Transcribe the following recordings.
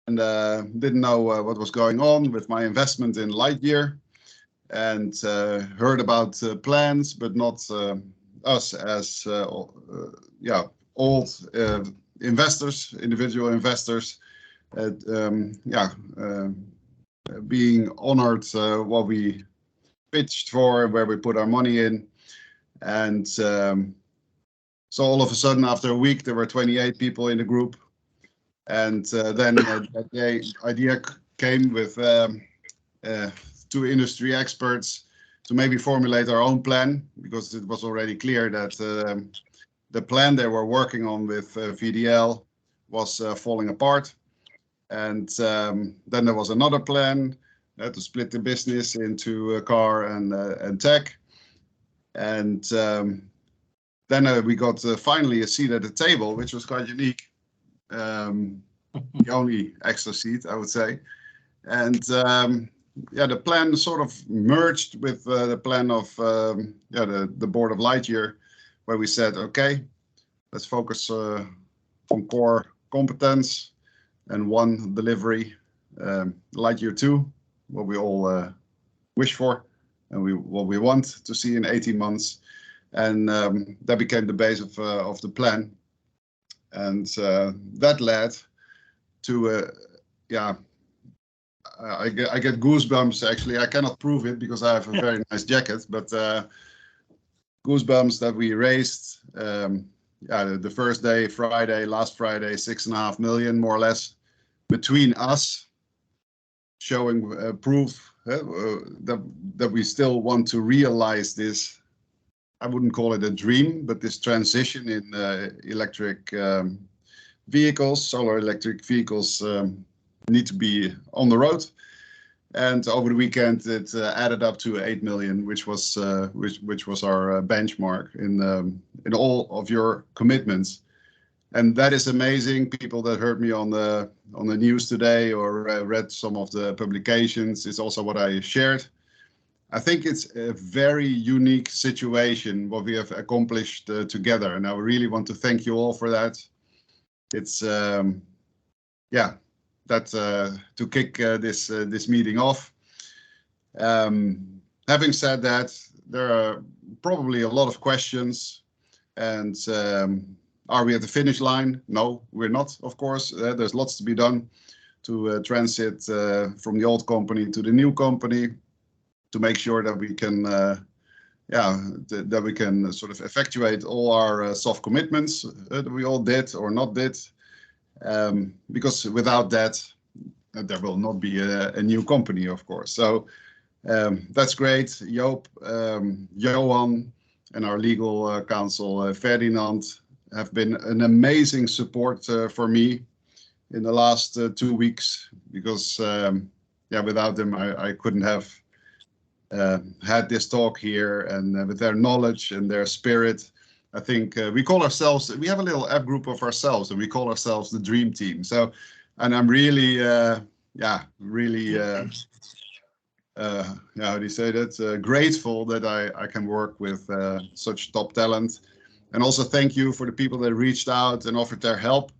and didn't know what was going on with my investment in Lightyear, and heard about plans, but not us as old investors, individual investors, being honored what we pitched for, where we put our money in. And so all of a sudden, after a week, there were 28 people in the group. And then the idea came with 2 industry experts to maybe formulate our own plan, because it was already clear that the plan they were working on with VDL was falling apart. And then there was another plan to split the business into car and tech. And then we got finally a seat at the table, which was quite unique. The only extra seat, I would say. And the plan sort of merged with the plan of the board of Lightyear, where we said, okay, let's focus on core competence and one delivery, Lightyear 2, what we all wish for and what we want to see in 18 months. And that became the base of the plan. And that led to, I get goosebumps, actually. I cannot prove it because I have a very nice jacket, but goosebumps that we raised, the first day, last Friday, 6.5 million, more or less, between us, showing proof that we still want to realize this. I wouldn't call it a dream, but this transition in electric vehicles, solar electric vehicles, need to be on the road. And over the weekend, it added up to 8 million, which was our benchmark in all of your commitments. And that is amazing. People that heard me on the news today or read some of the publications, it's also what I shared. I think it's a very unique situation what we have accomplished together, and I really want to thank you all for that. It's to kick this meeting off. Having said that, there are probably a lot of questions, and are we at the finish line? No, we're not, of course. There's lots to be done to transit from the old company to the new company, to make sure that we can that we can sort of effectuate all our soft commitments that we all did or not did, because without that there will not be a new company, of course. So that's great. Joop, Johan, and our legal counsel Ferdinand have been an amazing support for me in the last 2 weeks, because without them I couldn't have had this talk here, and with their knowledge and their spirit, I think we have a little app group of ourselves, and we call ourselves the Dream Team. So, and I'm really, how do you say that? Grateful that I can work with such top talent. And also thank you for the people that reached out and offered their help.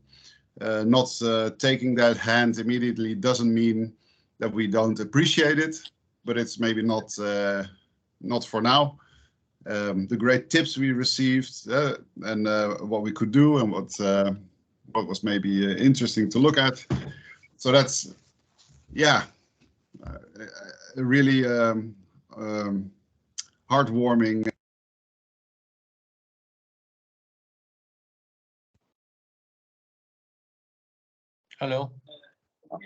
Not taking that hand immediately doesn't mean that we don't appreciate it, but it's maybe not for now. The great tips we received and what we could do and what was maybe interesting to look at. So that's really heartwarming. Hallo.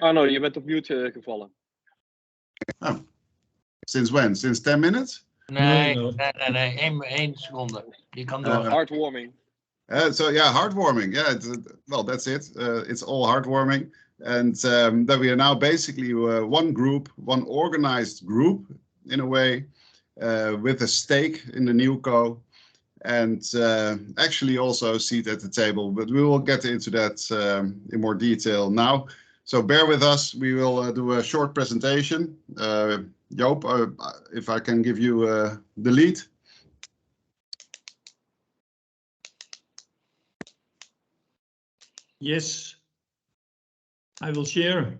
Arno, je bent op mute gevallen. Oh. Since when? Since 10 minutes? Nee, 1 seconde. Je kan door. Heartwarming. Heartwarming. Yeah, well, that's it. It's all heartwarming. And that we are now basically one group, one organized group in a way, with a stake in the new co, and actually also a seat at the table. But we will get into that in more detail now. So bear with us. We will do a short presentation. Joop, if I can give you the lead. Yes. I will share.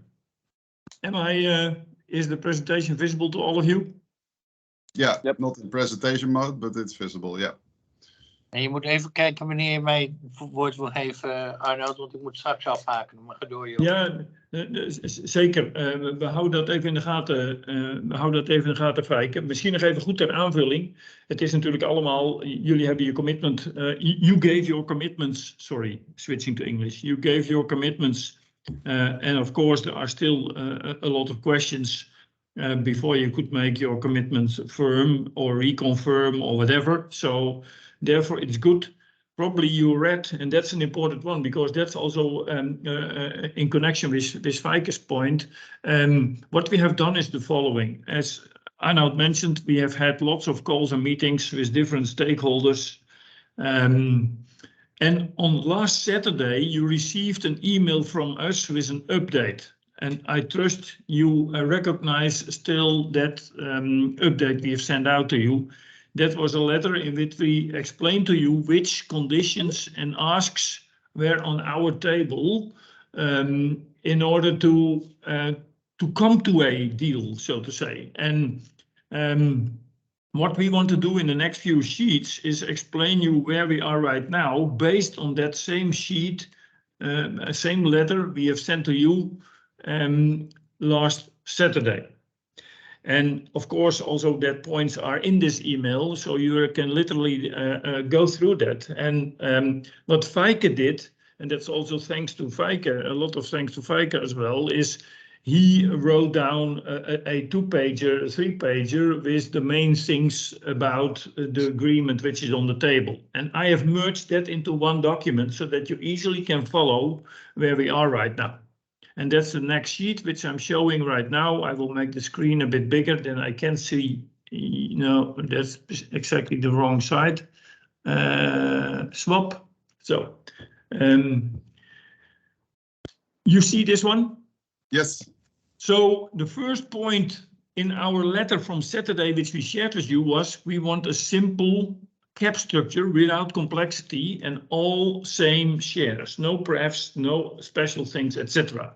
Is the presentation visible to all of you? Yeah, Yep. not in presentation mode, but it's visible, yeah. En je moet even kijken wanneer je mij het woord wil geven, Arnoud, want ik moet straks afhaken. Maar ga door, joh. Ja, zeker. We houden dat even in de gaten. We houden dat even in de gaten, Fijke. Misschien nog even goed ter aanvulling. Het is natuurlijk allemaal, jullie hebben je commitment. You gave your commitments. Sorry, switching to English. You gave your commitments. And of course, there are still a lot of questions before you could make your commitments firm or reconfirm or whatever. So therefore, it's good. Probably you read, and that's an important one because that's also in connection with Fijke's point. What we have done is the following. As Arnoud mentioned, we have had lots of calls and meetings with different stakeholders. And on last Saturday, you received an email from us with an update. And I trust you recognize still that update we have sent out to you. That was a letter in which we explained to you which conditions and asks were on our table in order to come to a deal, so to say. And what we want to do in the next few sheets is explain you where we are right now based on that same sheet, same letter we have sent to you last Saturday. And of course, also that points are in this email, so you can literally go through that. And what Fijke did, and that's also thanks to Fijke, a lot of thanks to Fijke as well, is he wrote down a 2-pager, a 3-pager with the main things about the agreement which is on the table. And I have merged that into one document so that you easily can follow where we are right now. And that's the next sheet, which I'm showing right now. I will make the screen a bit bigger, then I can see, no, that's exactly the wrong side. Swap. So, you see this one? Yes. So the first point in our letter from Saturday, which we shared with you, was we want a simple cap structure without complexity and all same shares, no prefs, no special things, etc.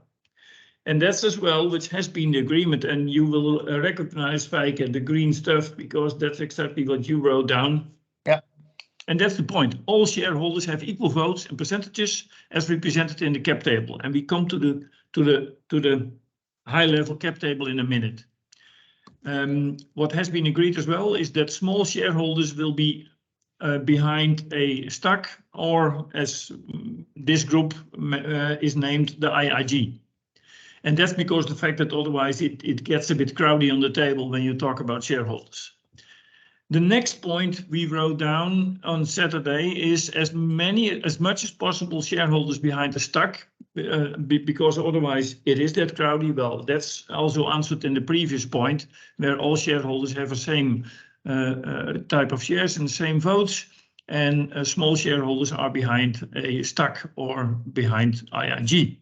And that's as well, which has been the agreement, and you will recognize, Fijke, the green stuff, because that's exactly what you wrote down. Yeah. And that's the point. All shareholders have equal votes and percentages as represented in the cap table. And we come to the high-level cap table in a minute. What has been agreed as well is that small shareholders will be behind a STAC, or as this group is named, the IIG. And that's because the fact that otherwise it gets a bit crowded on the table when you talk about shareholders. The next point we wrote down on Saturday is as much as possible shareholders behind the STAC, because otherwise it is that crowded. Well, that's also answered in the previous point, where all shareholders have the same type of shares and the same votes, and small shareholders are behind a STAC or behind IIG.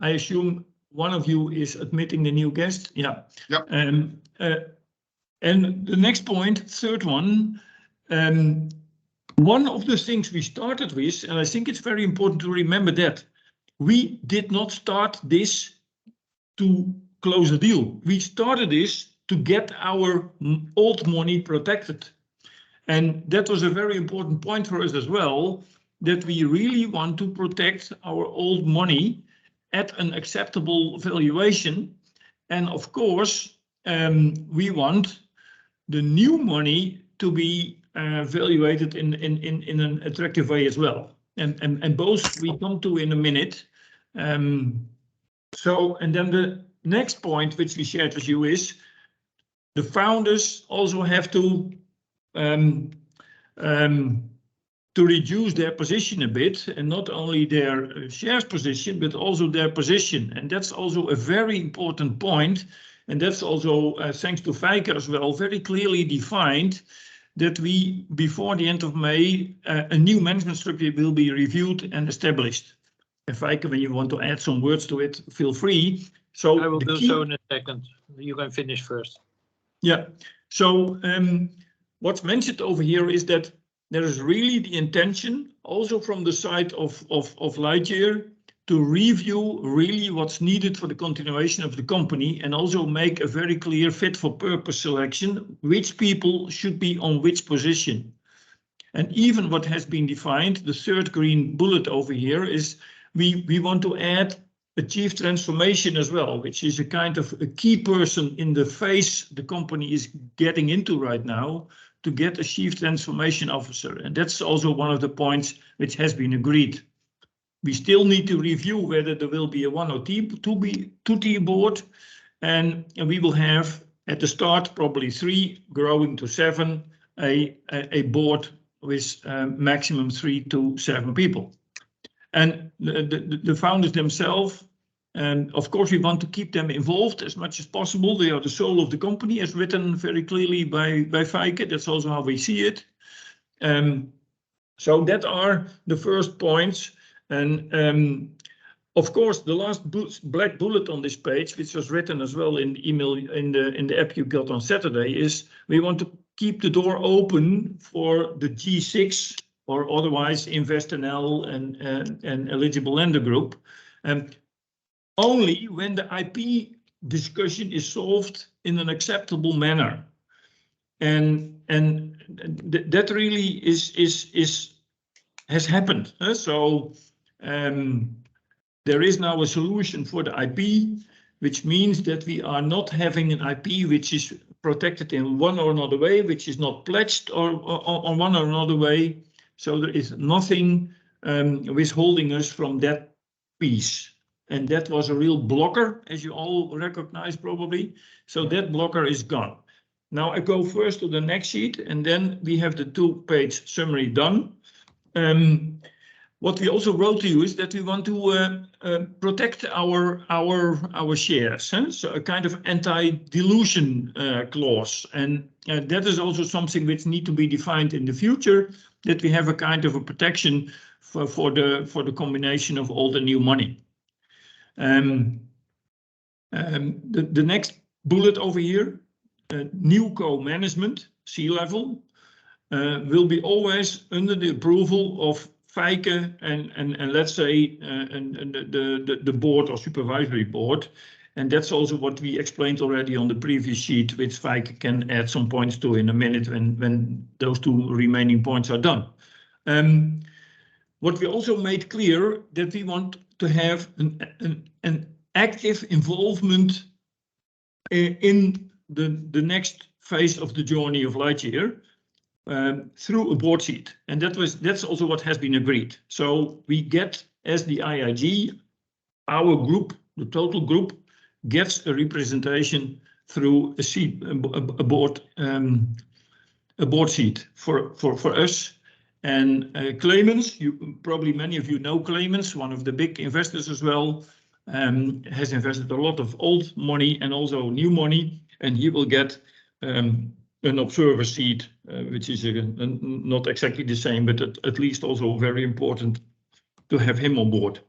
I assume one of you is admitting the new guest. Yeah. Yep. And the next point, third one, one of the things we started with, and I think it's very important to remember that we did not start this to close a deal. We started this to get our old money protected. And that was a very important point for us as well, that we really want to protect our old money at an acceptable valuation. And of course, we want the new money to be valuated in an attractive way as well. And both we come to in a minute. And then the next point which we shared with you is the founders also have to reduce their position a bit, and not only their shares position, but also their position. And that's also a very important point. And that's also, thanks to Fijke as well, very clearly defined that we, before the end of May, a new management structure will be reviewed and established. And Fijke, when you want to add some words to it, feel free. So I will do so in a second. You can finish first. Yeah. So what's mentioned over here is that there is really the intention, also from the side of Lightyear, to review really what's needed for the continuation of the company and also make a very clear fit for purpose selection, which people should be on which position. And even what has been defined, the third green bullet over here, is we want to add a chief transformation as well, which is a kind of a key person in the phase the company is getting into right now, to get a chief transformation officer. And that's also one of the points which has been agreed. We still need to review whether there will be a 1 or 2-tier board, and we will have at the start probably 3, growing to 7, a board with maximum 3 to 7 people. And the founders themselves, and of course we want to keep them involved as much as possible. They are the soul of the company, as written very clearly by Feike. That's also how we see it. So that are the first points. And of course, the last black bullet on this page, which was written as well in the email in the app you got on Saturday, is we want to keep the door open for the G6 or otherwise InvestNL and eligible lender group, only when the IP discussion is solved in an acceptable manner. And that really has happened. So there is now a solution for the IP, which means that we are not having an IP which is protected in one or another way, which is not pledged or on one or another way. So there is nothing withholding us from that piece. And that was a real blocker, as you all recognize probably. So that blocker is gone. Now I go first to the next sheet, and then we have the 2-page summary done. What we also wrote to you is that we want to protect our shares, huh? So a kind of anti-dilution clause, and that is also something which need to be defined in the future. That we have a kind of a protection for the combination of all the new money. The next bullet over here, new co-management, C-level, will be always under the approval of Feike and let's say the board or supervisory board. And that's also what we explained already on the previous sheet, which Feike can add some points to in a minute when those 2 remaining points are done. What we also made clear that we want to have an active involvement in the next phase of the journey of Lightyear through a board seat. And that's also what has been agreed. So we get, as the IIG, our group, the total group, gets a representation through a seat, a board seat for us. And Clemens, probably many of you know Clemens, one of the big investors as well, has invested a lot of old money and also new money, and he will get an observer seat, which is not exactly the same, but at least also very important to have him on board.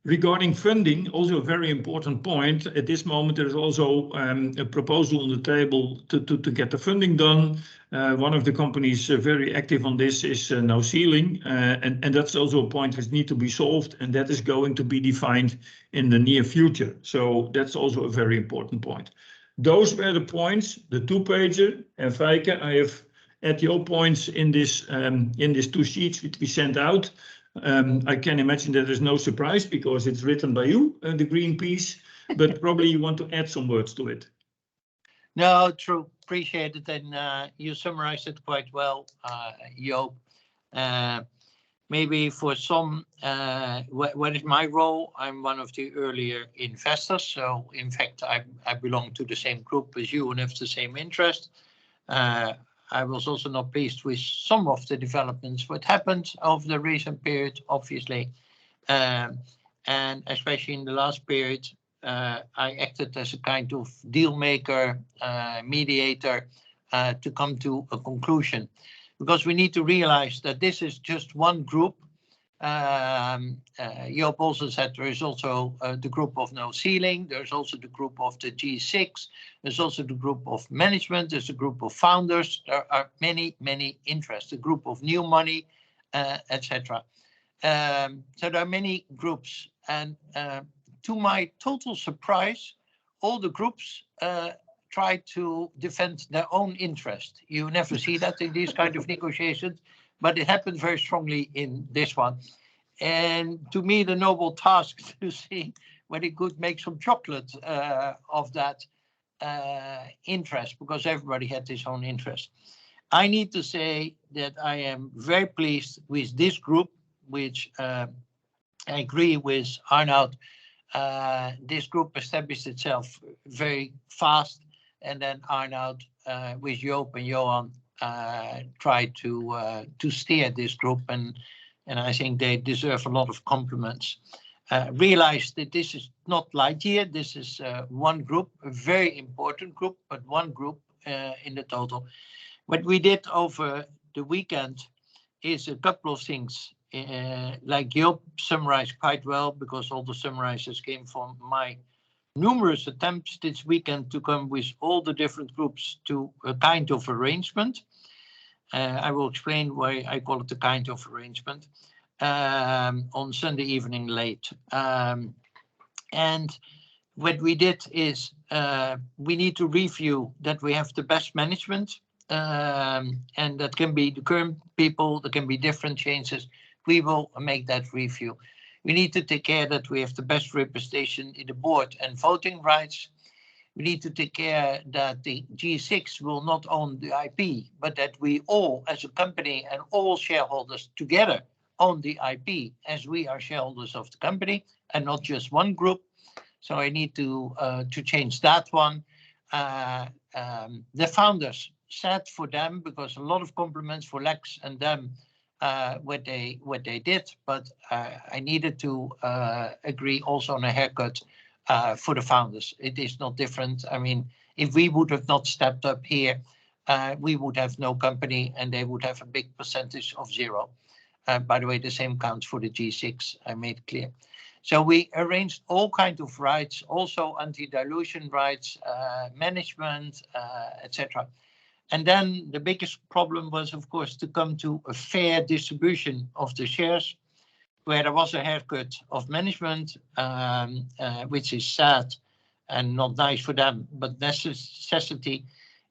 Regarding funding, also a very important point. At this moment, there is also a proposal on the table to get the funding done. One of the companies very active on this is now Sealing, and that's also a point that needs to be solved, and that is going to be defined in the near future. So that's also a very important point. Those were the points, the 2-pager, and Feike, I have at your points in this 2 sheets which we sent out. I can imagine that there's no surprise because it's written by you, the green piece, but probably you want to add some words to it. No, true. Appreciate it. And you summarized it quite well, Joop. Maybe for some, what is my role? I'm one of the earlier investors. So in fact, I belong to the same group as you and have the same interest. I was also not pleased with some of the developments what happened over the recent period, obviously. And especially in the last period, I acted as a kind of deal maker, mediator, to come to a conclusion. Because we need to realize that this is just one group Joop also said there is also the group of no ceiling. There's also the group of the G6. There's also the group of management. There's a group of founders. There are many, many interests. The group of new money, etc. So there are many groups, and to my total surprise, all the groups try to defend their own interest. You never see that in these kind of negotiations, but it happened very strongly in this one. And to me, the noble task to see whether he could make some chocolate of that interest, because everybody had his own interest. I need to say that I am very pleased with this group, which I agree with Arnoud. This group established itself very fast, and then Arnoud with Joop and Johan tried to steer this group, and I think they deserve a lot of compliments. Realize that this is not Lightyear. This is one group, a very important group, but one group in the total. What we did over the weekend is a couple of things. Like Joop summarized quite well, because all the summarizers came from my numerous attempts this weekend to come with all the different groups to a kind of arrangement. I will explain why I call it a kind of arrangement on Sunday evening late. And what we did is we need to review that we have the best management, and that can be the current people, there can be different changes. We will make that review. We need to take care that we have the best representation in the board and voting rights. We need to take care that the G6 will not own the IP, but that we all as a company and all shareholders together own the IP, as we are shareholders of the company and not just one group. So I need to change that one. The founders said for them, because a lot of compliments for Lex and them, what they did, but I needed to agree also on a haircut for the founders. It is not different. I mean, if we would have not stepped up here, we would have no company, and they would have a big percentage of 0. By the way, the same counts for the G6, I made clear. So we arranged all kinds of rights, also anti-dilution rights, management, etc. And then the biggest problem was, of course, to come to a fair distribution of the shares, where there was a haircut of management, which is sad and not nice for them, but necessity.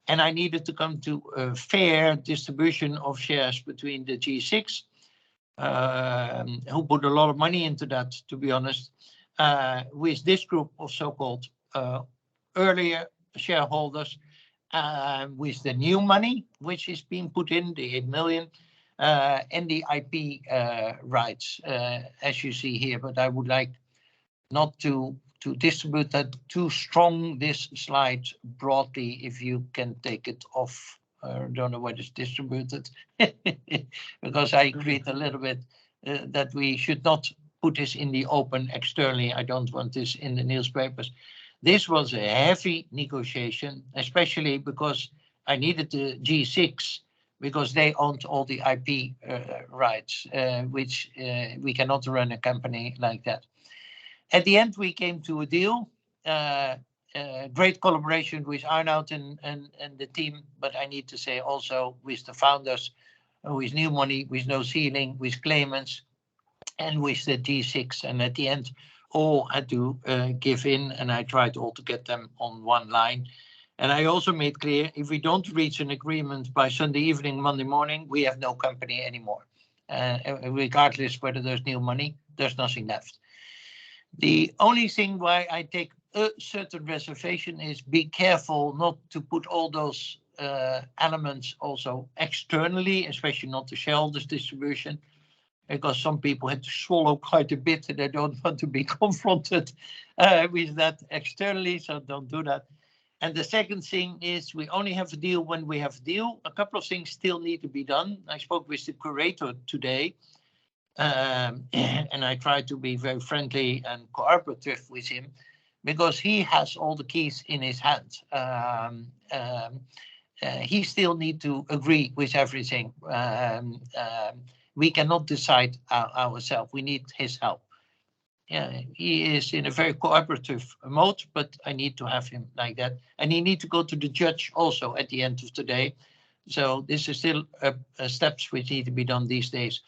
And I needed to come to a fair distribution of shares between the G6, who put a lot of money into that, to be honest, with this group of so-called earlier shareholders, with the new money, which is being put in, the 8 million, and the IP rights, as you see here. But I would like not to distribute that too strong, this slide broadly, if you can take it off. I don't know where it's distributed, because I agreed a little bit that we should not put this in the open externally. I don't want this in the newspapers. This was a heavy negotiation, especially because I needed the G6, because they owned all the IP rights, which we cannot run a company like that. At the end, we came to a deal. Great collaboration with Arnoud and the team, but I need to say also with the founders, with new money, with no ceiling, with claimants, and with the G6. And at the end, all had to give in, and I tried all to get them on one line. And I also made clear, if we don't reach an agreement by Sunday evening, Monday morning, we have no company anymore. Regardless whether there's new money, there's nothing left. The only thing why I take a certain reservation is be careful not to put all those elements also externally, especially not the shareholders distribution, because some people had to swallow quite a bit and they don't want to be confronted with that externally, so don't do that. And the second thing is we only have a deal when we have a deal. A couple of things still need to be done. I spoke with the curator today, and I tried to be very friendly and cooperative with him, because he has all the keys in his hand. He still needs to agree with everything. we cannot decide ourselves. We need his help. Yeah, he is in a very cooperative mode, but I need to have him like that. And he needs to go to the judge also at the end of the day. So this is still steps which need to be done these days.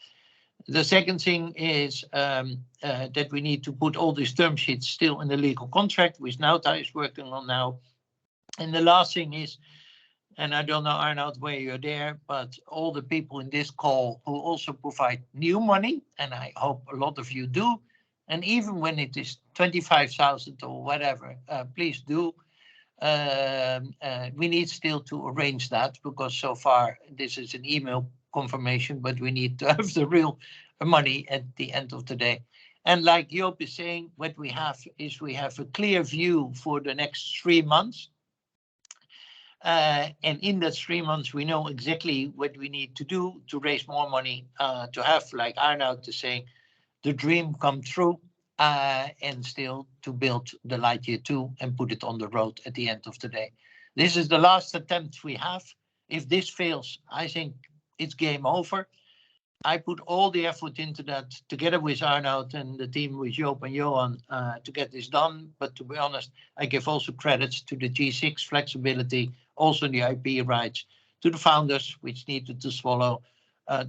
The second thing is that we need to put all these term sheets still in the legal contract, which Nauta is working on now. And the last thing is, and I don't know, Arnoud, where you're there, but all the people in this call who also provide new money, and I hope a lot of you do, and even when it is 25,000 or whatever, please do. We need still to arrange that, because so far this is an email confirmation, but we need to have the real money at the end of the day. And like Joop is saying, what we have is we have a clear view for the next 3 months. And in that 3 months, we know exactly what we need to do to raise more money, to have, like Arnoud is saying, the dream come true, and still to build the Lightyear 2 and put it on the road at the end of the day. This is the last attempt we have. If this fails, I think it's game over. I put all the effort into that together with Arnoud and the team with Joop and Johan to get this done. But to be honest, I give also credits to the G6 flexibility, also the IP rights, to the founders, which needed to swallow,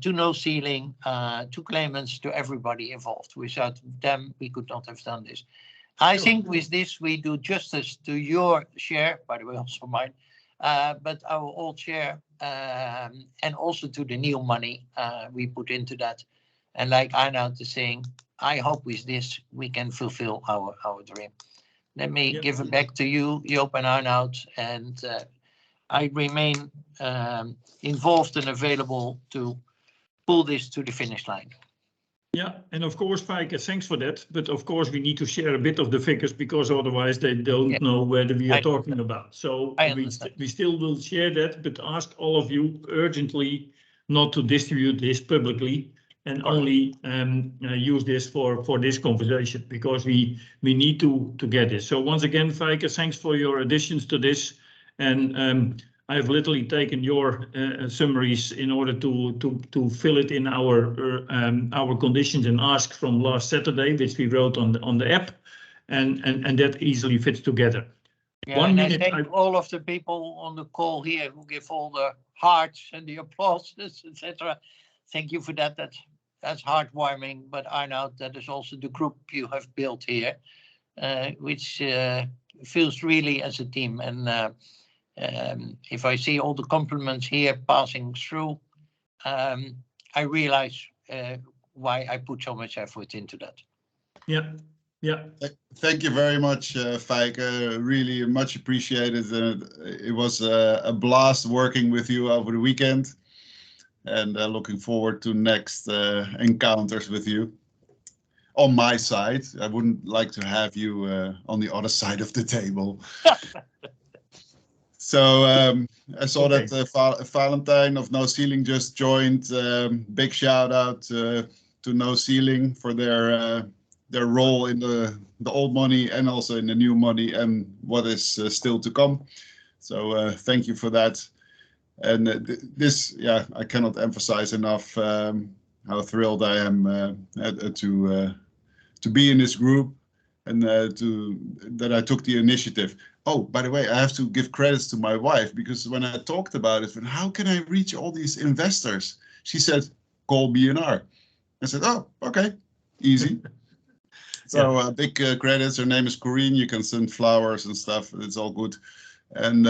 to No Ceiling, to claimants, to everybody involved. Without them, we could not have done this. I think with this, we do justice to your share, by the way, also mine, but our old share, and also to the new money we put into that. And like Arnoud is saying, I hope with this, we can fulfill our dream. Let me give it back to you, Joop and Arnoud, and I remain involved and available to pull this to the finish line. Yeah, and of course, Feike, thanks for that. But of course, we need to share a bit of the figures, because otherwise they don't know whether we are talking about. So we still will share that, but ask all of you urgently not to distribute this publicly, and only use this for this conversation, because we need to get this. So once again, Feike, thanks for your additions to this. And I have literally taken your summaries in order to fill it in our conditions and ask from last Saturday, which we wrote on the app, and that easily fits together. Yeah, 1 minute. I thank all of the people on the call here who give all the hearts and the applauses, etc. Thank you for that. That's heartwarming. But Arnoud, that is also the group you have built here, which feels really as a team. And if I see all the compliments here passing through, I realize why I put so much effort into that. Yeah, yeah. Thank you very much, Feike. Really much appreciated. It was a blast working with you over the weekend, and looking forward to next encounters with you. On my side, I wouldn't like to have you on the other side of the table. So I saw that Valentine of No Ceiling just joined. Big shout out to No Ceiling for their role in the old money and also in the new money and what is still to come. So thank you for that. And this, yeah, I cannot emphasize enough how thrilled I am to be in this group, and that I took the initiative. Oh, by the way, I have to give credits to my wife, because when I talked about it, how can I reach all these investors? She said, call B&R. I said, oh, okay, easy. So big credits. Her name is Corrine. You can send flowers and stuff. It's all good. And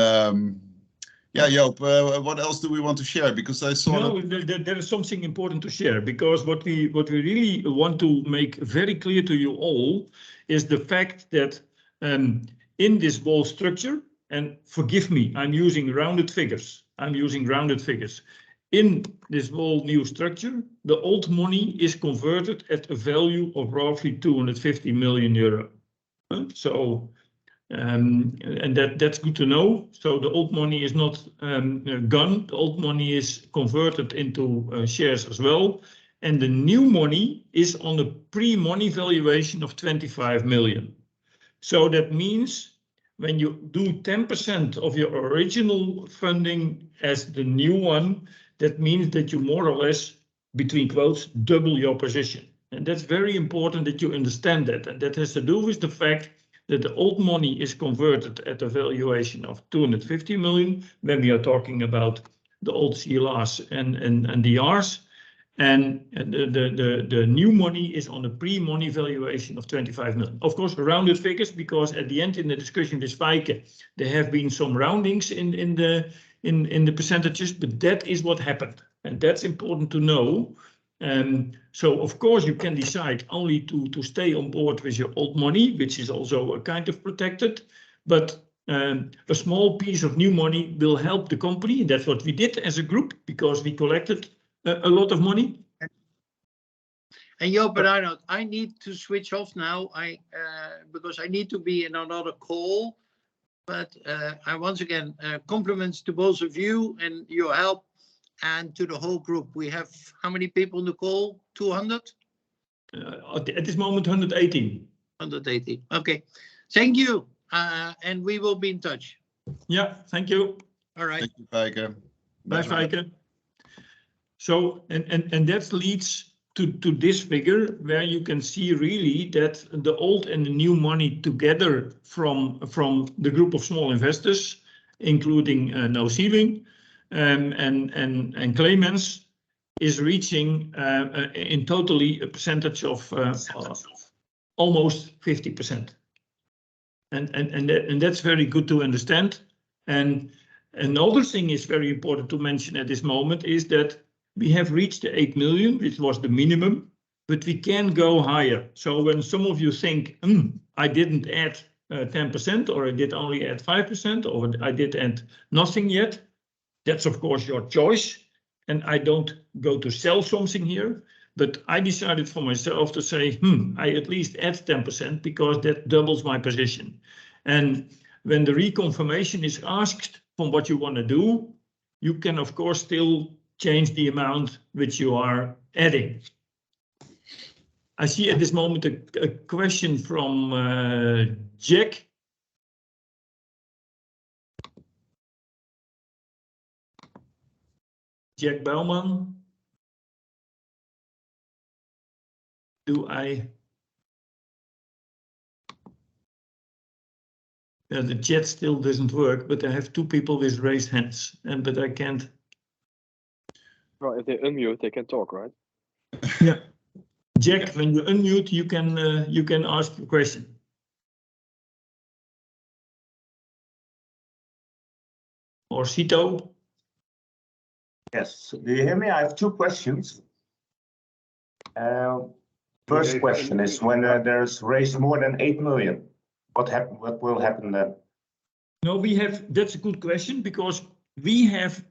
yeah, Joop, what else do we want to share? Because I saw there is something important to share, because what we really want to make very clear to you all is the fact that in this whole structure, and forgive me, I'm using rounded figures. In this whole new structure, the old money is converted at a value of roughly 250 million euro. So, and that's good to know. So the old money is not gone. The old money is converted into shares as well. And the new money is on a pre-money valuation of 25 million. So that means when you do 10% of your original funding as the new one, that means that you more or less between quotes, double your position. And that's very important that you understand that. And that has to do with the fact that the old money is converted at a valuation of 250 million when we are talking about the old CLRs and DRs. And the new money is on a pre-money valuation of 25 million. Of course, rounded figures, because at the end in the discussion with Feike, there have been some roundings in the percentages, but that is what happened. And that's important to know. So of course you can decide only to stay on board with your old money, which is also a kind of protected, but a small piece of new money will help the company. That's what we did as a group, because we collected a lot of money. And Joop and Arnold, I need to switch off now. Because I need to be in another call. But I once again compliments to both of you and your help, and to the whole group. We have how many people in the call? 200? At this moment, 118. 180. Okay. Thank you. And we will be in touch. Yeah, thank you. All right. Thank you, Feike. Bye, Feike. So, and that leads to this figure, where you can see really that the old and the new money together from the group of small investors, including No Ceiling and claimants, is reaching in totally a percentage of almost 50%. And that's very good to understand. And another thing is very important to mention at this moment is that we have reached the 8 million, which was the minimum, but we can go higher. So when some of you think, I didn't add 10%, or I did only add 5%, or I did add nothing yet, that's of course your choice. And I don't go to sell something here, but I decided for myself to say, I at least add 10% because that doubles my position. And when the reconfirmation is asked from what you want to do, you can of course still change the amount which you are adding. I see at this moment a question from Jack. Jack Bauman. The chat still doesn't work, but I have two people with raised hands, but I can't. Well, if they unmute, they can talk, right? Yeah, Jack, when you unmute, you can ask your question. Or Cito. Yes, do you hear me? I have two questions. First question is, when there's raised more than 8 million, what will happen then? No, that's a good question, because we have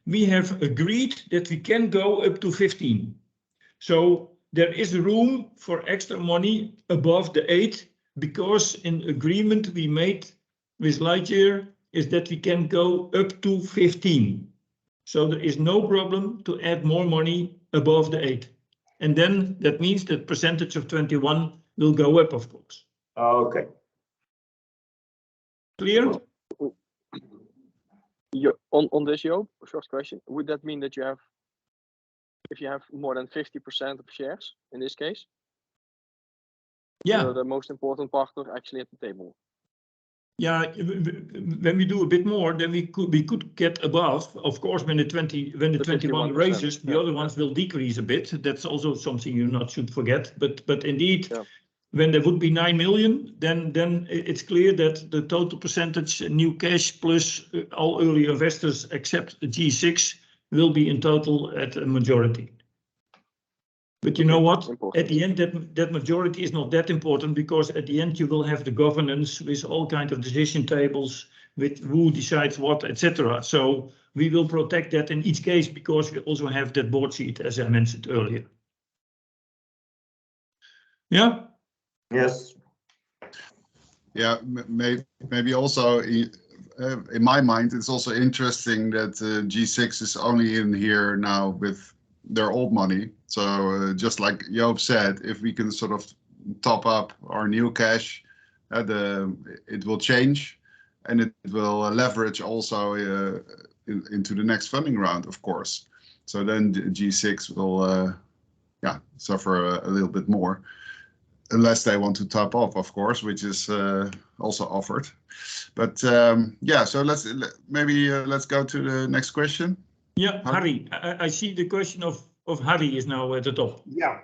agreed that we can go up to 15. So there is room for extra money above the 8, because in agreement we made with Lightyear is that we can go up to 15. So there is no problem to add more money above the 8. And then that means that percentage of 21 will go up, of course. Okay. Clear? On this, Joop, short question. Would that mean that if you have more than 50% of shares in this case? Yeah. You're the most important partner actually at the table. Yeah, when we do a bit more, then we could get above. Of course, when the 21 raises, the other ones will decrease a bit. That's also something you not should forget. But indeed, when there would be 9 million, then it's clear that the total percentage new cash plus all early investors except the G6 will be in total at a majority. But you know what? At the end, that majority is not that important, because at the end you will have the governance with all kinds of decision tables with who decides what, etc. So we will protect that in each case, because we also have that board seat, as I mentioned earlier. Yeah. Yes. Yeah, maybe also in my mind, it's also interesting that G6 is only in here now with their old money. So just like Joop said, if we can sort of top up our new cash, it will change, and it will leverage also into the next funding round, of course. So then G6 will suffer a little bit more, unless they want to top up, of course, which is also offered. But so let's go to the next question. Yeah, Harry, I see the question of Harry is now at the top. Yeah,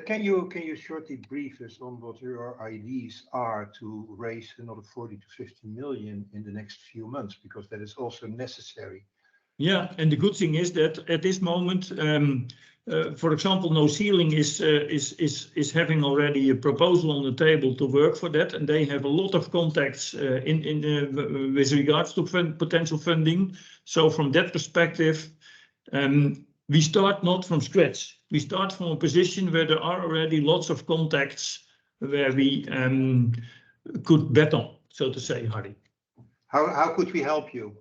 can you shortly brief us on what your ideas are to raise another 40 to 50 million in the next few months, because that is also necessary. Yeah, and the good thing is that at this moment, for example, No Ceiling is having already a proposal on the table to work for that, and they have a lot of contacts with regards to potential funding. So from that perspective, we start not from scratch. We start from a position where there are already lots of contacts where we could bet on, so to say, Harry. How could we help you?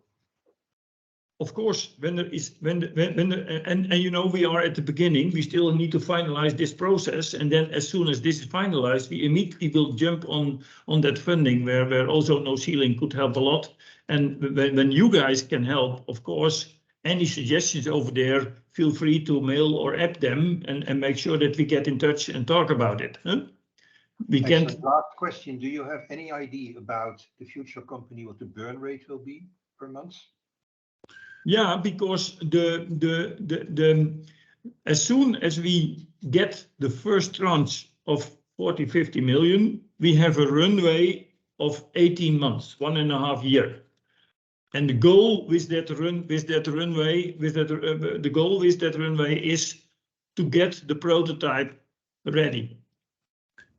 Of course, when there is and you know, we are at the beginning, we still need to finalize this process, and then as soon as this is finalized, we immediately will jump on that funding where also No Ceiling could help a lot. And when you guys can help, of course, any suggestions over there, feel free to mail or app them and make sure that we get in touch and talk about it. Huh? We can't. Last question: do you have any idea about the future company, what the burn rate will be per month? Yeah, because as soon as we get the first tranche of 40-50 million, we have a runway of 18 months, 1.5 years. And the goal with that runway is to get the prototype ready.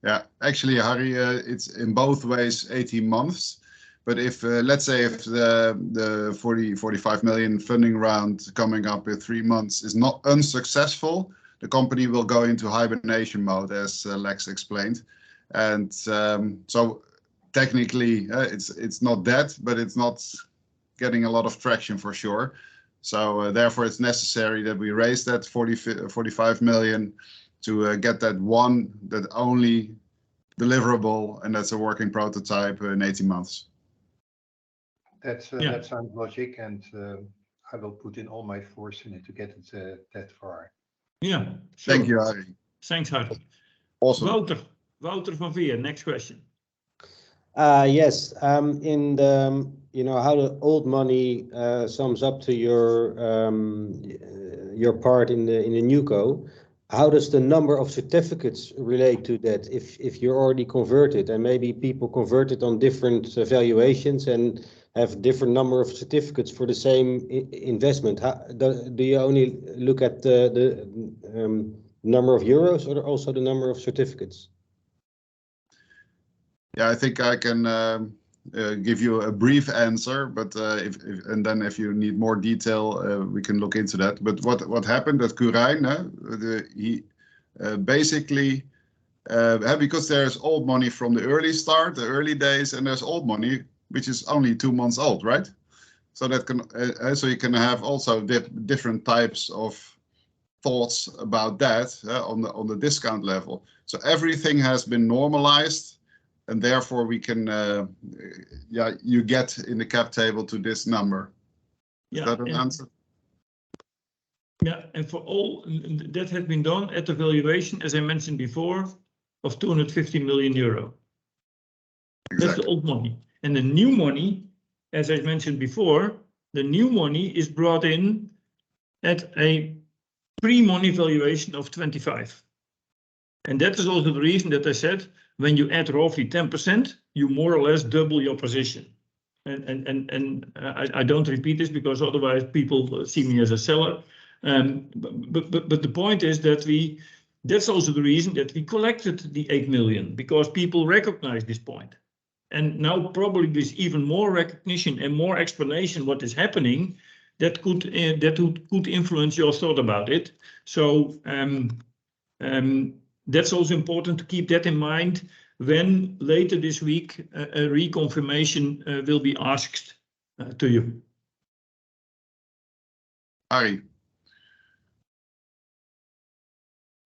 Yeah, actually, Harry, it's in both ways 18 months. But if let's say if the 45 million funding round coming up in 3 months is not unsuccessful, the company will go into hibernation mode, as Lex explained. And so technically, it's not dead, but it's not getting a lot of traction for sure. So therefore, it's necessary that we raise that 45 million to get that only deliverable, and that's a working prototype in 18 months. That sounds logic, and I will put in all my force in it to get it that far. Yeah. Sure. Thank you, Harry. Thanks, Harry. Awesome. Wouter van Veer, next question. Yes. In the how the old money sums up to your part in the NewCo. How does the number of certificates relate to that? If you're already converted, and maybe people converted on different valuations and have different number of certificates for the same investment. Do you only look at the number of euros, or also the number of certificates? Yeah, I think I can give you a brief answer, but if you need more detail, we can look into that. But what happened at Curijn, he basically because there's old money from the early days, and there's old money which is only 2 months old, right? So that can so you can have also different types of thoughts about that on the discount level. So everything has been normalized. And therefore, we can, you get in the cap table to this number. Is that an answer? Yeah, and for all that has been done at the valuation, as I mentioned before, of 250 million euro. Exactly. That's the old money. And the new money, as I mentioned before, the new money is brought in at a pre-money valuation of 25. And that is also the reason that I said, when you add roughly 10%, you more or less double your position. And I don't repeat this because otherwise people see me as a seller. But the point is that that's also the reason that we collected the 8 million, because people recognize this point. And now probably with even more recognition and more explanation what is happening, that could influence your thought about it. So that's also important to keep that in mind when later this week a reconfirmation will be asked to you. Harry.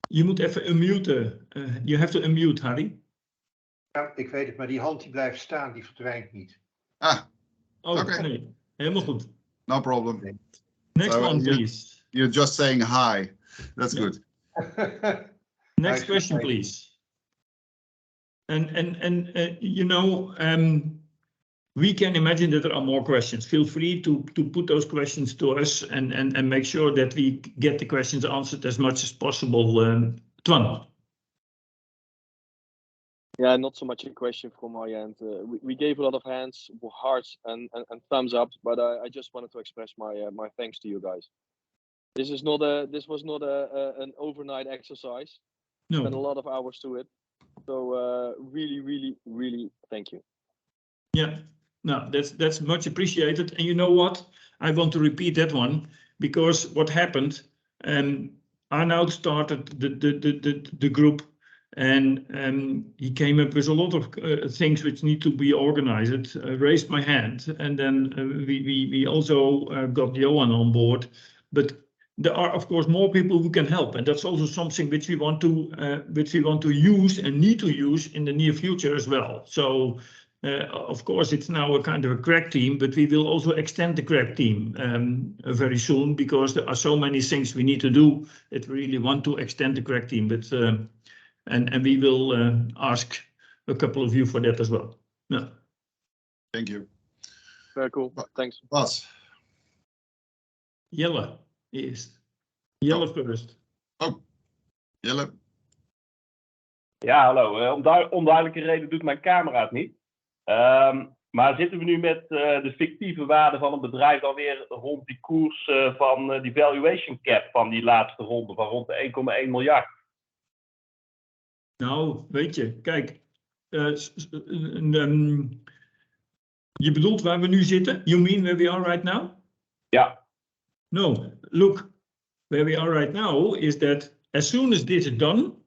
Je moet even unmuten. You have to unmute, Harry. Ja, ik weet het, maar die hand die blijft staan, die verdwijnt niet. Ah. Oh, okay. Nee. Helemaal goed. No problem. Next one, please. You're just saying hi. That's Yeah. good. Next Nice, question, thank you. please. And you know, we can imagine that there are more questions. Feel free to put those questions to us and make sure that we get the questions answered as much as possible. Twan. Yeah, not so much a question from my end. We gave a lot of hands, hearts, and thumbs up, but I just wanted to express my thanks to you guys. This was not an overnight exercise. Spent a No. lot of hours to it. So really thank you. Yeah. No, that's much appreciated. And you know what? I want to repeat that one because what happened, Arnoud started the group, and he came up with a lot of things which need to be organized. Raised my hand, and then we also got Johan on board. But there are, of course, more people who can help, and that's also something which we want to use and need to use in the near future as well. So. Of course, it's now a kind of a crack team, but we will also extend the crack team very soon because there are so many things we need to do that we really want to extend the crack team. But and we will ask a couple of you for that as well. Yeah. Thank you. Very cool. Thanks. Bas. Jelle eerst. Jelle first. Oh, Jelle. Ja, hallo. Om onduidelijke reden doet mijn camera het niet. Maar zitten we nu met de fictieve waarde van een bedrijf alweer rond die koers van die valuation cap van die laatste ronde van rond de 1,1 miljard? Nou, weet je, kijk, je bedoelt waar we nu zitten? You mean where we are right now? Ja. No, look, where we are right now is that as soon as this is done,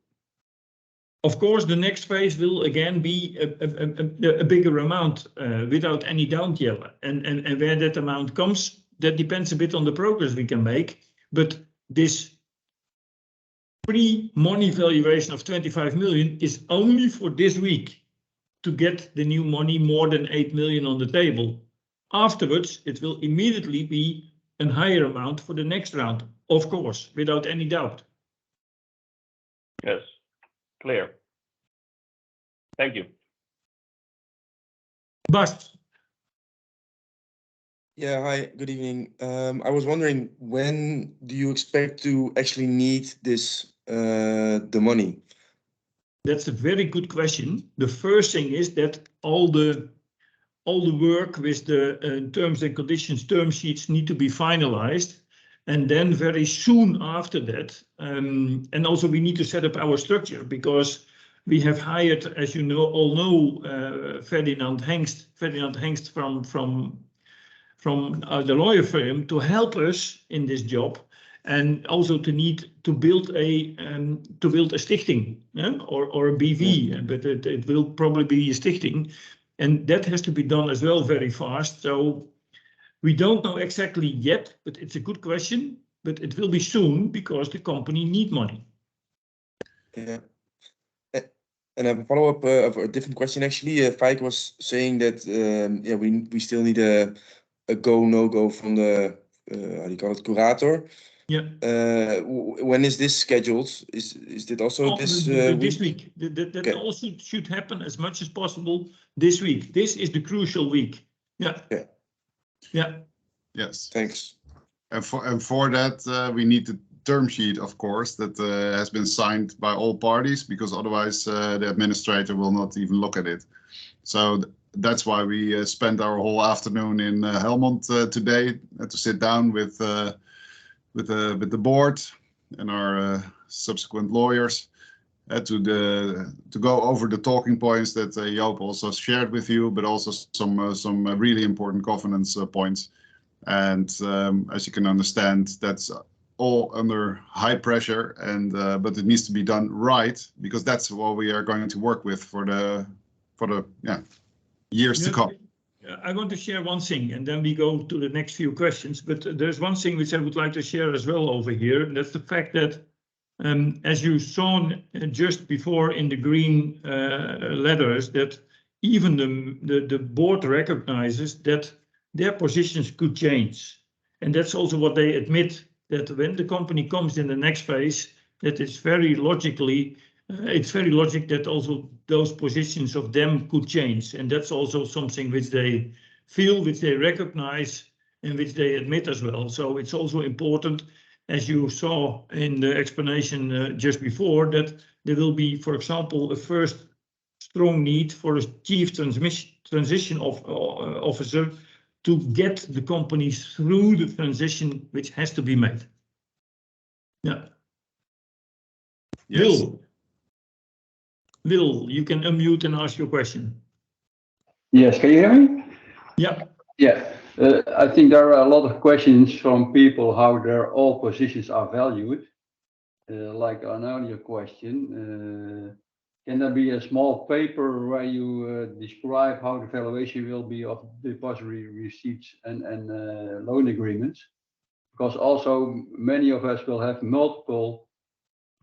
of course, the next phase will again be a bigger amount, without any doubt, Jelle. And where that amount comes, that depends a bit on the progress we can make. But this pre-money valuation of 25 million is only for this week to get the new money more than 8 million on the table. Afterwards, it will immediately be a higher amount for the next round, of course, without any doubt. Yes. Clear. Thank you. Bas. Yeah, hi, good evening. I was wondering, when do you expect to actually need this, the money? That's a very good question. The first thing is that all the work with the terms and conditions, term sheets need to be finalized. And then very soon after that, and also we need to set up our structure because we have hired, as you know, Ferdinand Hengst from the lawyer firm to help us in this job, and also to build a stichting, yeah? or a BV, but it will probably be a stichting, and that has to be done as well very fast. So we don't know exactly yet, but it's a good question. But it will be soon because the company need money. Yeah. And I have a follow-up of a different question actually. Fike was saying that yeah, we still need a go no-go from the how do you call it, curator. Yeah. When is this scheduled? Is that also this week? This week. That okay. Also should happen as much as possible this week. This is the crucial week. Yeah. Yeah. Yeah. Yes. Thanks. And for that, we need the term sheet, of course, that has been signed by all parties, because otherwise the administrator will not even look at it. So that's why we spent our whole afternoon in Helmond today to sit down with the board and our subsequent lawyers to go over the talking points that Joop also shared with you, but also some really important governance points. And as you can understand, that's all under high pressure, and but it needs to be done right, because that's what we are going to work with for the years to come. I want to share one thing, and then we go to the next few questions. But there's one thing which I would like to share as well over here. And that's the fact that, as you saw just before in the green letters, that even the board recognizes that their positions could change. And that's also what they admit that when the company comes in the next phase, that it's very logically, it's very logic that also those positions of them could change. And that's also something which they feel, which they recognize, and which they admit as well. So it's also important, as you saw in the explanation just before, that there will be, for example, a first strong need for a chief transition officer to get the company through the transition which has to be made. Yeah. Yes. Will, you can unmute and ask your question. Yes, can you hear me? Yeah. Yeah, I think there are a lot of questions from people how their all positions are valued. Like an earlier question, can there be a small paper where you describe how the valuation will be of depository receipts and loan agreements? Because also many of us will have multiple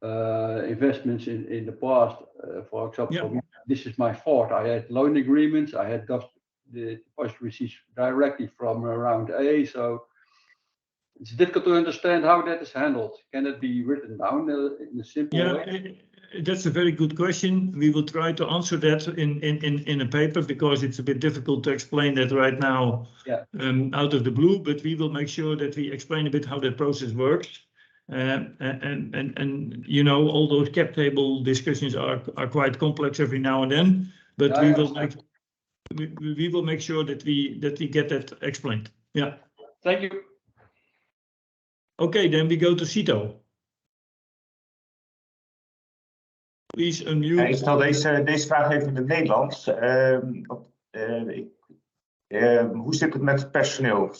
investments in the past. For example, Yeah. this is my fault. I had loan agreements. I had the depository receipts directly from round A. So it's difficult to understand how that is handled. Can it be written down in a simple way? That's a very good question. We will try to answer that in a paper because it's a bit difficult to explain that right now out of the blue, but we will make sure that we explain a bit how that process works. And you know, all those cap table discussions are quite complex every now and then, but we will make sure that we get that explained. Yeah. Thank you. Okay, then we go to Cito. Please unmute. Ik stel deze vraag even in het Nederlands. Hoe zit het met het personeel?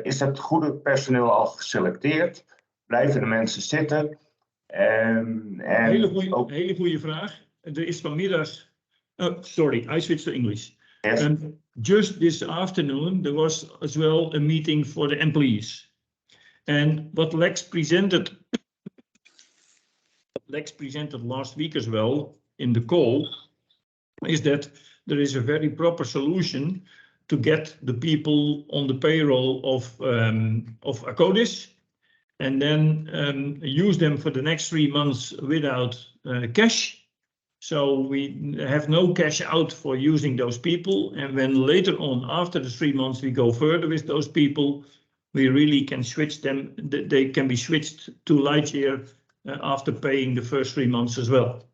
Is het goede personeel al geselecteerd? Blijven de mensen zitten? Hele goede vraag. Er is vanmiddag... Oh, sorry, I switched to English. Yes. Just this afternoon, there was as well a meeting for the employees. And what Lex presented last week as well in the call is that there is a very proper solution to get the people on the payroll of Akkodis and then use them for the next 3 months without cash. So we have no cash out for using those people. And when later on, after the 3 months, we go further with those people, we really can switch them. They can be switched to Lightyear after paying the first 3 months as well.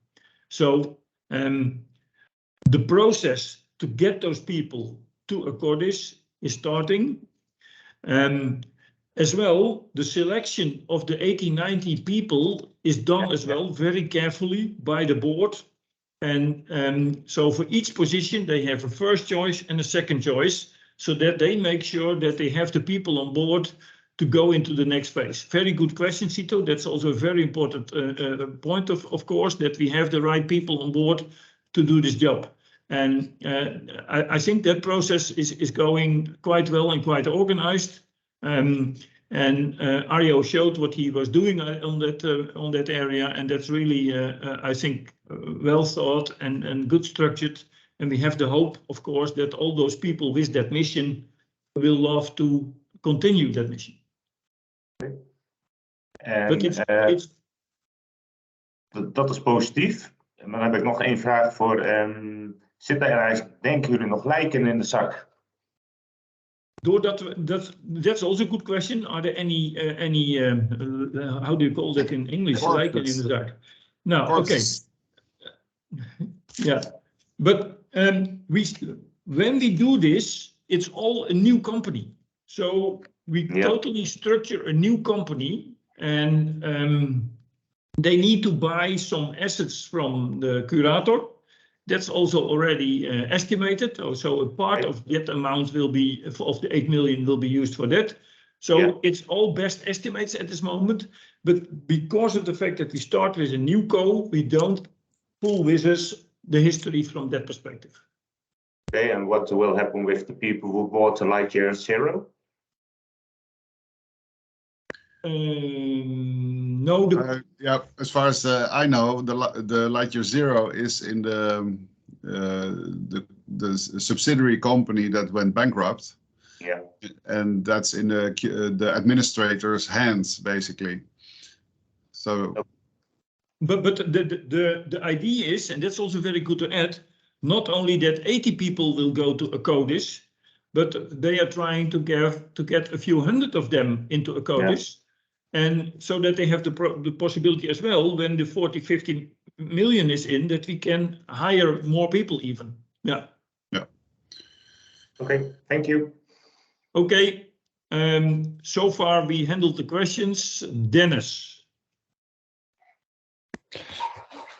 So the process to get those people to Akkodis is starting. As well, the selection of the 80-90 people is done as well very carefully by the board. And so for each position, they have a first choice and a second choice, so that they make sure that they have the people on board to go into the next phase. Very good question, Cito. That's also a very important point, of course, that we have the right people on board to do this job. And I think that process is going quite well and quite organized. And Arjo showed what he was doing on that area, and that's really, I think, well thought and good structured. And we have the hope, of course, that all those people with that mission will love to continue that mission. Dat is positief. En dan heb ik nog één vraag voor. Zitten er, denken jullie, nog lijken in de zak? That's also a good question. Are there any how do you call that in English? Lijken in de zak. No, okay. Yeah, but when we do this, it's all a new company. So we totally structure a new company, and they need to buy some assets from the curator. That's also already estimated. So a part of that amount will be, of the 8 million, will be used for that. So it's all best estimates at this moment. But because of the fact that we start with a new co, we don't pull with us the history from that perspective. Okay, and what will happen with the people who bought the Lightyear Zero? No. Yeah, as far as I know, the Lightyear Zero is in the subsidiary company that went bankrupt. Yeah. And that's in the administrator's hands, basically. So. But the idea is, and that's also very good to add, not only that 80 people will go to Akkodis, but they are trying to get a few hundred of them into Akkodis. And so that they have the possibility as well, when the 40-50 million is in, that we can hire more people even. Yeah. Yeah. Okay, thank you. Okay. So far we handled the questions. Dennis.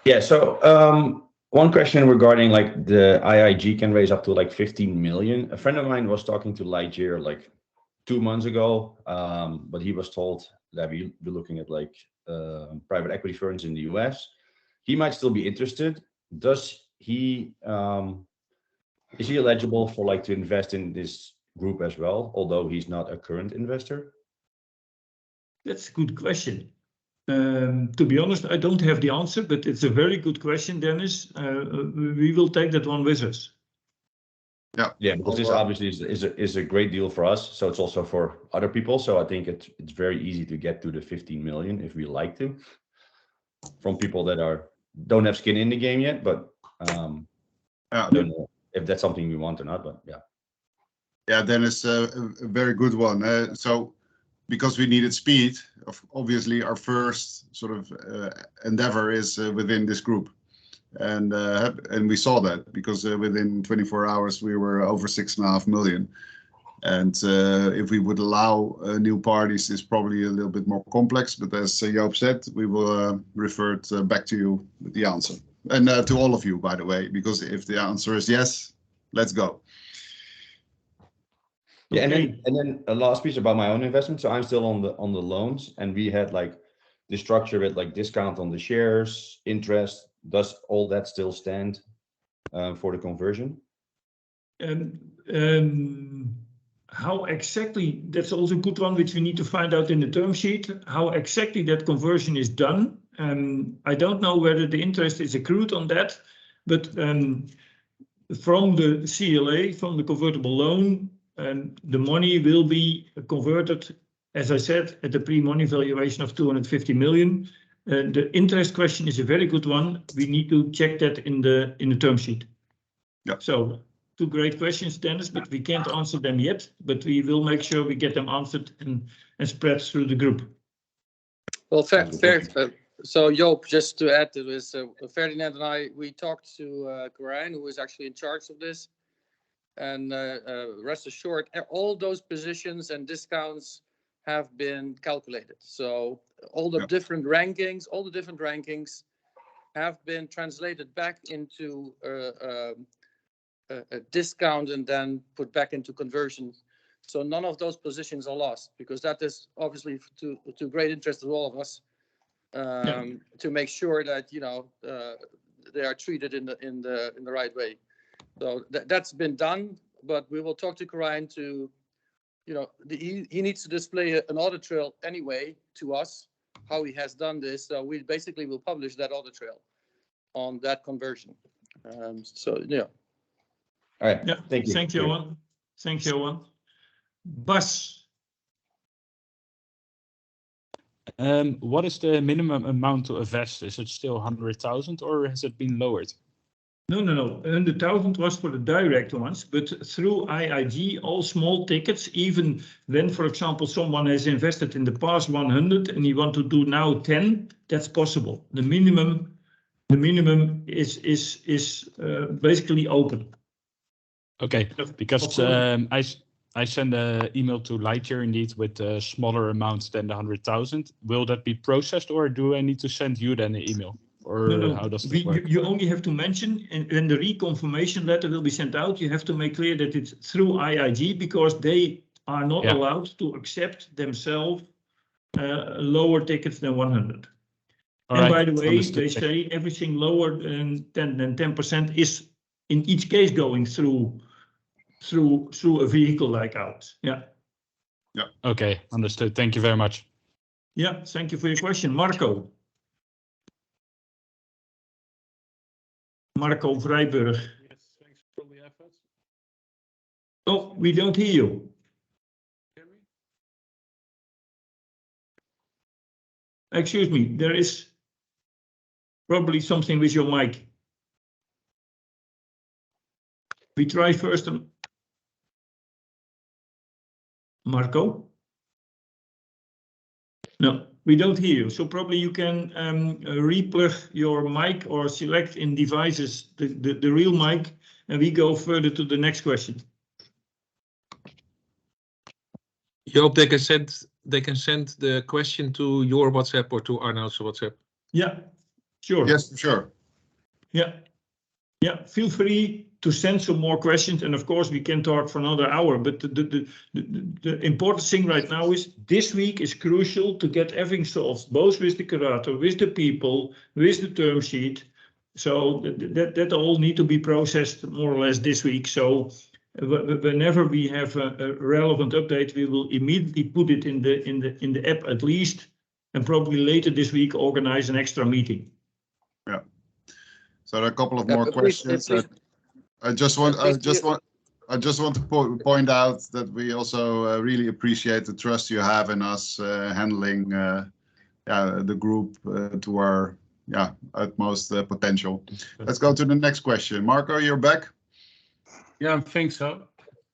Yeah, so one question regarding like the IIG can raise up to like 15 million. A friend of mine was talking to Lightyear like 2 months ago, but he was told that we'll be looking at like private equity firms in the US. He might still be interested. Does he, is he eligible for like to invest in this group as well, although he's not a current investor? That's a good question. To be honest, I don't have the answer, but it's a very good question, Dennis. We will take that one with us. Yeah, because this obviously is a great deal for us. So it's also for other people. So I think it's very easy to get to the 15 million if we like to, from people that don't have skin in the game yet. But I don't know if that's something we want or not. But yeah. Yeah, Dennis, a very good one. So because we needed speed, obviously our first sort of endeavor is within this group. And we saw that because within 24 hours we were over 6.5 million. And if we would allow new parties, it's probably a little bit more complex. But as Joop said, we will revert back to you with the answer, and to all of you, by the way, because if the answer is yes, let's go. Yeah, and then a last piece about my own investment. So I'm still on the loans, and we had like the structure with like discount on the shares, interest. Does all that still stand for the conversion? How exactly, that's also a good one, which we need to find out in the term sheet, how exactly that conversion is done. I don't know whether the interest is accrued on that, but from the CLA, from the convertible loan, the money will be converted, as I said, at the pre-money valuation of 250 million. The interest question is a very good one. We need to check that in the term sheet. Yeah. So 2 great questions, Dennis, but we can't answer them yet. But we will make sure we get them answered and spread through the group. Well, fair. So Joop, just to add to this, Ferdinand and I, we talked to Corijn, who is actually in charge of this, and rest assured, all those positions and discounts have been calculated. So all the different rankings, have been translated back into a discount and then put back into conversion. So none of those positions are lost, because that is obviously to great interest of all of us, to make sure that they are treated in the right way. So that's been done, but we will talk to Corijn to. He needs to display an audit trail anyway to us, how he has done this. So we basically will publish that audit trail on that conversion. Yeah. All right. Yeah. Thank you. Thank you, Johan. Thank you, Johan. Bas. What is the minimum amount to invest? Is it still 100,000 or has it been lowered? No. 100,000 was for the direct ones, but through IIG, all small tickets, even when, for example, someone has invested in the past 100 and he want to do now 10, that's possible. The minimum is basically open. Okay, because I send an email to Lightyear indeed with smaller amounts than the 100,000. Will that be processed, or do I need to send you then an email? Or no. How does it work? You only have to mention, and when the reconfirmation letter will be sent out, you have to make clear that it's through IIG, because they are not allowed to accept themselves lower tickets than 100. By the way, they say everything lower than 10% is in each case going through a vehicle like ours. Yeah. Okay, understood. Thank you very much. Yeah, thank you for your question. Marco Vrijburg. Yes, thanks for the effort. Oh, we don't hear you. Excuse me, there is probably something with your mic. We try first. Marco? No, we don't hear you. So probably you can replug your mic or select in devices the real mic, and we go further to the next question. Joop, they can send the question to your WhatsApp or to Arnoud's WhatsApp. Yeah, sure. Yes, sure. Yeah, yeah. Feel free to send some more questions, and of course we can talk for another hour. But the important thing right now is this week is crucial to get everything solved, both with the curator, with the people, with the term sheet. So that all need to be processed more or less this week. So whenever we have a relevant update, we will immediately put it in the app at least, and probably later this week organize an extra meeting. Yeah. So there are a couple of more questions. I just want to point out that we also really appreciate the trust you have in us handling the group to our utmost potential. Let's go to the next question. Marco, you're back. Yeah, I think so.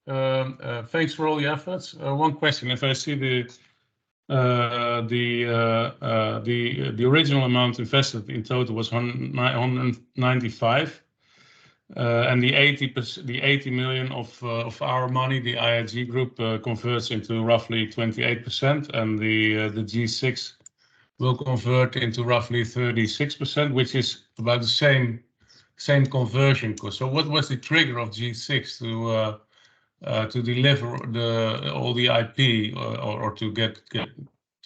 Thanks for all the efforts. One question: if I see the original amount invested in total was 195, and the 80 million of our money, the IIG group converts into roughly 28%, and the G6 will convert into roughly 36%, which is about the same conversion cost. So what was the trigger of G6 to deliver all the IP or to get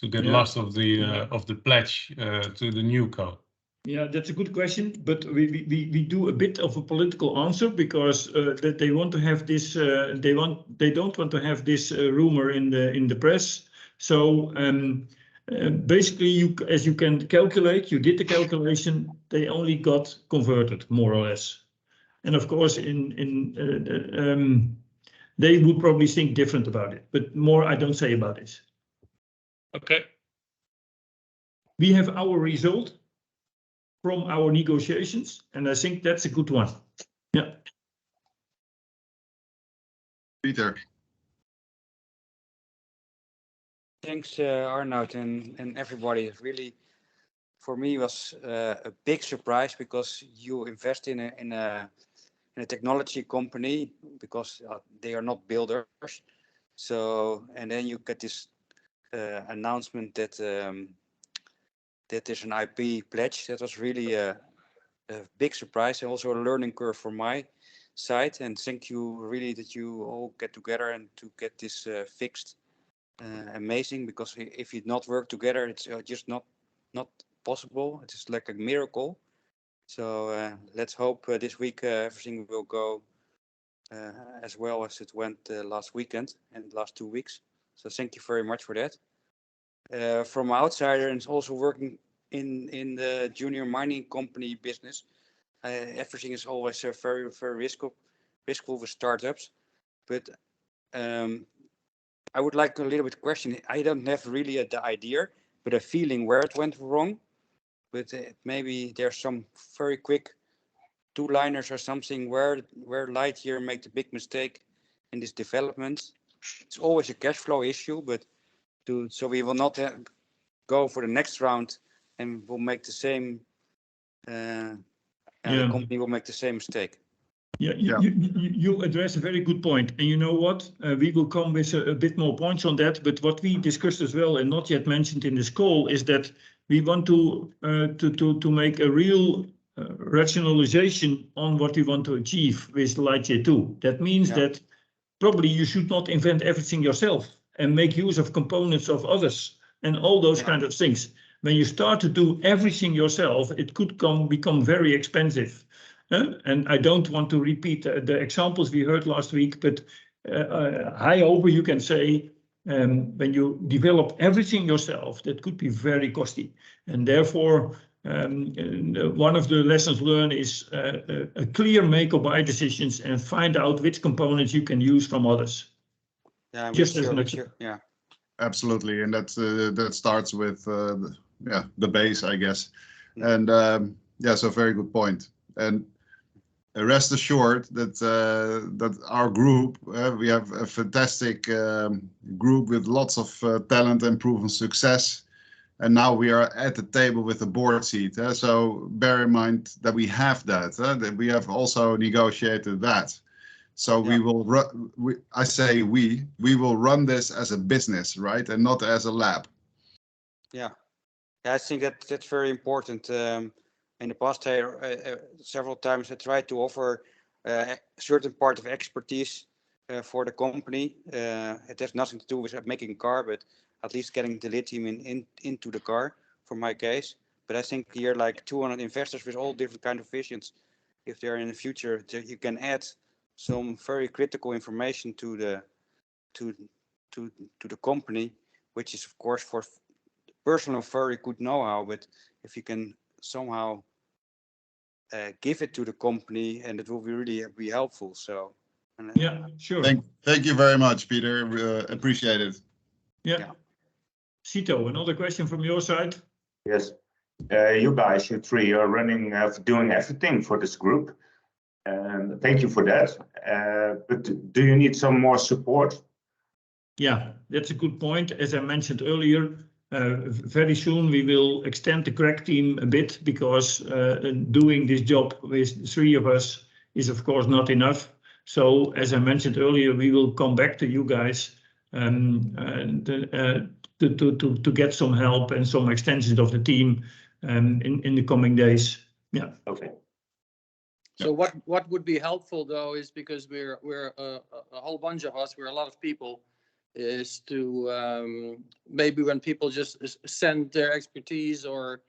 lots of the pledge to the new co? Yeah, that's a good question, but we do a bit of a political answer because that they want to have this. They don't want to have this rumor in the press. So basically, as you can calculate, you did the calculation. They only got converted more or less, and of course, they would probably think different about it. But more, I don't say about this. Okay. We have our result from our negotiations, and I think that's a good one. Yeah. Peter. Thanks, Arnoud and everybody. It really, for me, was a big surprise because you invest in a technology company because they are not builders. So, and then you get this announcement that that there's an IP pledge. That was really a big surprise and also a learning curve for my side. And thank you really that you all get together and to get this fixed. Amazing, because if you not work together, it's just not possible. It's like a miracle. So let's hope this week everything will go as well as it went last weekend and last 2 weeks. So thank you very much for that. From outsider and also working in the junior mining company business, everything is always very risky with startups. But I would like a little bit question. I don't have really the idea, but a feeling where it went wrong. But maybe there's some very quick two-liners or something where Lightyear made the big mistake in this development. It's always a cash flow issue, but so we will not go for the next round and we'll make the same. The company will make the same mistake. Yeah, you address a very good point, and you know what? We will come with a bit more points on that. But what we discussed as well, and not yet mentioned in this call, is that we want to make a real rationalization on what we want to achieve with Lightyear 2. That means that probably you should not invent everything yourself and make use of components of others and all those kind of things. When you start to do everything yourself, it could become very expensive. And I don't want to repeat the examples we heard last week, but high over you can say when you develop everything yourself, that could be very costly. And therefore, one of the lessons learned is a clear make or buy decisions and find out which components you can use from others. Yeah, just as an yeah. Absolutely, and that starts with the base, I guess. And so very good point. And rest assured that that our group, we have a fantastic group with lots of talent and proven success. And now we are at the table with the board seat. So bear in mind that we have that. That we have also negotiated that. So we will we will run this as a business, right, and not as a lab. Yeah, I think that's very important. In the past, several times I tried to offer a certain part of expertise for the company. It has nothing to do with making a car, but at least getting the lithium into the car, for my case. But I think here, like 200 investors with all different kind of visions, if they're in the future, you can add some very critical information to the company, which is of course for personal very good know-how. But if you can somehow give it to the company, and it will really be helpful. So yeah, sure. Thank you very much, Peter. Appreciate it. Yeah. Cito, another question from your side? Yes. You guys, you three, are doing everything for this group. And thank you for that. But do you need some more support? Yeah, that's a good point. As I mentioned earlier, very soon we will extend the crack team a bit, because doing this job with 3 of us is of course not enough. So as I mentioned earlier, we will come back to you guys to get some help and some extensions of the team in the coming days. Yeah. Okay. So what would be helpful though is, because we're a whole bunch of us, we're a lot of people, is to maybe when people just send their expertise or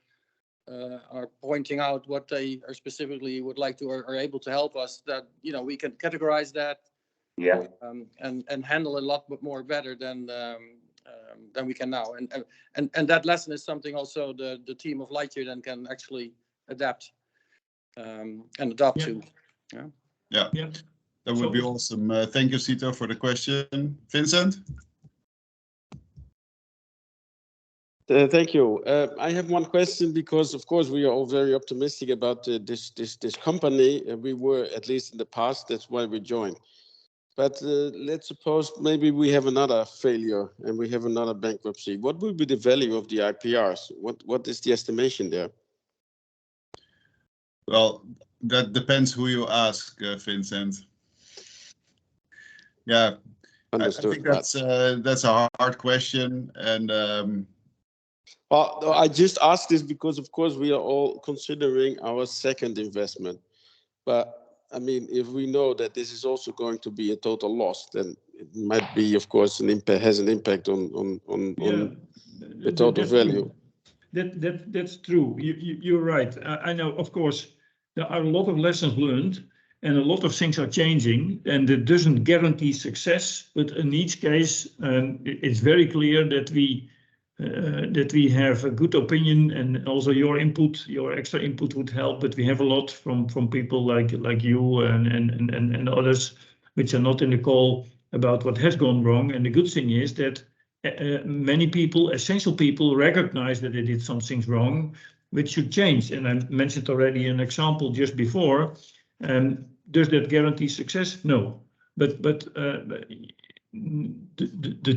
are pointing out what they are specifically would like to or are able to help us, that we can categorize that, and handle a lot more better than we can now. And that lesson is something also the team of Lightyear then can actually adapt and adopt to. Yeah. That would be awesome. Thank you, Cito, for the question. Vincent? Thank you. I have one question, because of course we are all very optimistic about this company. We were, at least in the past, that's why we joined. But let's suppose maybe we have another failure and we have another bankruptcy. What will be the value of the IPRs? What is the estimation there? Well, that depends who you ask, Vincent. Yeah, understood. I think that's a hard question, and well, I just asked this because, of course, we are all considering our second investment. But I mean, if we know that this is also going to be a total loss, then it might be, of course, has an impact on the total value. That's true. You're right. I know, of course, there are a lot of lessons learned, and a lot of things are changing, and it doesn't guarantee success. But in each case, it's very clear that we have a good opinion, and also your input, your extra input would help. But we have a lot from people like you and others, which are not in the call, about what has gone wrong. And the good thing is that many people, essential people, recognize that they did some things wrong, which should change. And I mentioned already an example just before. Does that guarantee success? No. But the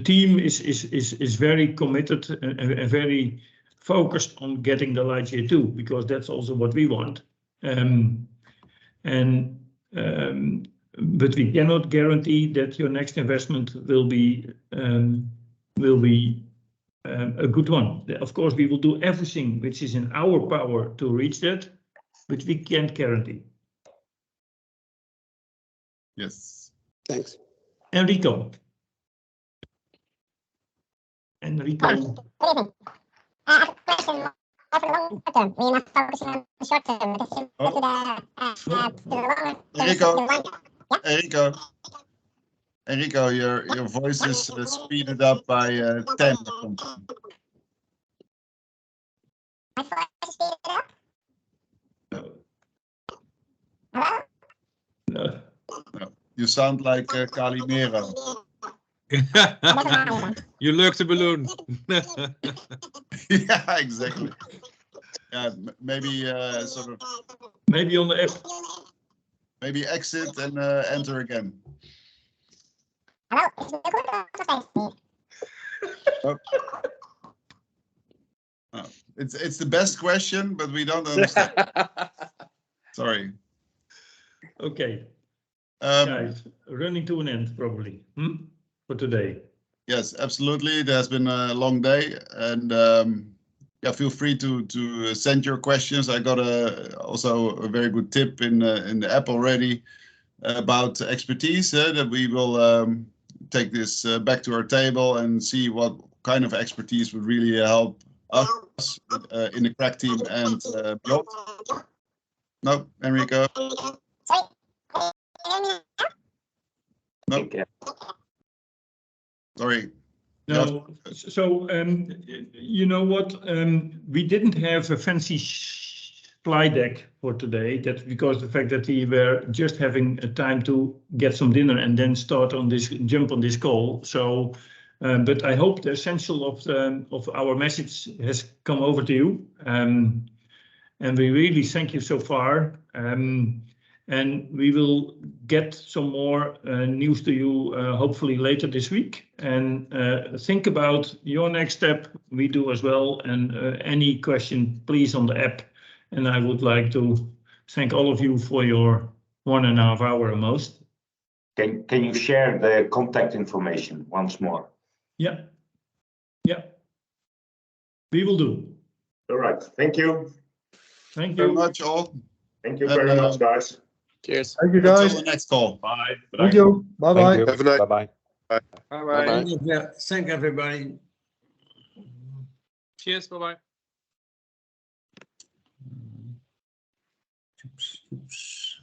team is very committed and very focused on getting the Lightyear 2, because that's also what we want. But we cannot guarantee that your next investment will be a good one. Of course, we will do everything which is in our power to reach that, but we can't guarantee. Yes. Thanks. Enrico. Enrico, your voice is speeded up by 10. My voice is speeded up? No. You sound like Calimero. You lurked the balloon. Yeah, exactly. Yeah, maybe sort of Maybe on the app. maybe exit and enter again. Oh. Oh, it's the best question, but we don't understand. Sorry. Okay. Guys, running to an end probably for today. Yes, absolutely. There's been a long day, and yeah, feel free to send your questions. I got also a very good tip in the app already about expertise. That we will take this back to our table and see what kind of expertise would really help us in the crack team and beyond. No, Enrico. No. Sorry. No, so you know what? We didn't have a fancy slide deck for today. That's because the fact that we were just having a time to get some dinner and then jump on this call. So, but I hope the essential of our message has come over to you, and we really thank you so far. And we will get some more news to you hopefully later this week. And think about your next step. We do as well. And any question, please, on the app. And I would like to thank all of you for your 1.5 hours almost. Can you share the contact information once more? Yeah. Yeah. We will do. All right. Thank you. Thank Very you. much, all. Thank you very much, guys. Cheers. Thank you, guys. Until the next call. Bye. Thank you. Bye-bye. Have a nice. Bye-bye. Bye-bye. Yeah, thank everybody. Cheers. Bye-bye. Oops.